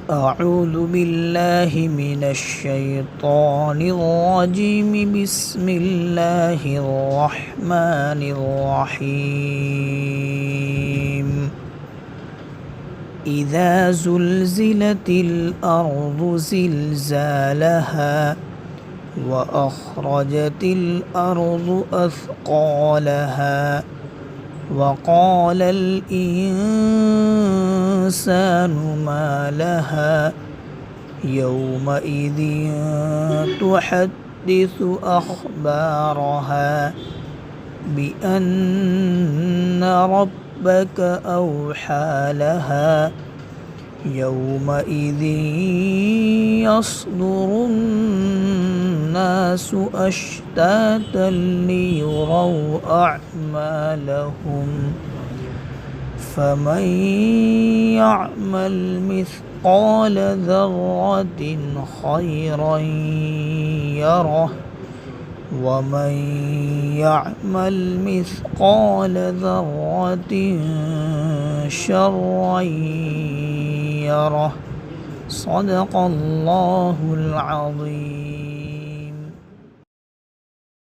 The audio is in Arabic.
أعوذ بالله من الشيطان الرجيم. بسم الله الرحمن الرحيم. إذا زلزلت الأرض زلزالها وأخرجت الأرض أثقالها وقال الإنسان ما لها يومئذ تحدث أخبارها بأن ربك أوحى لها يومئذ يصدر الناس أشتاتا ليروا أعمالهم فمن يعمل مثقال ذرة خيرا يره ومن يعمل مثقال ذرة شرا يره. صدق الله العظيم.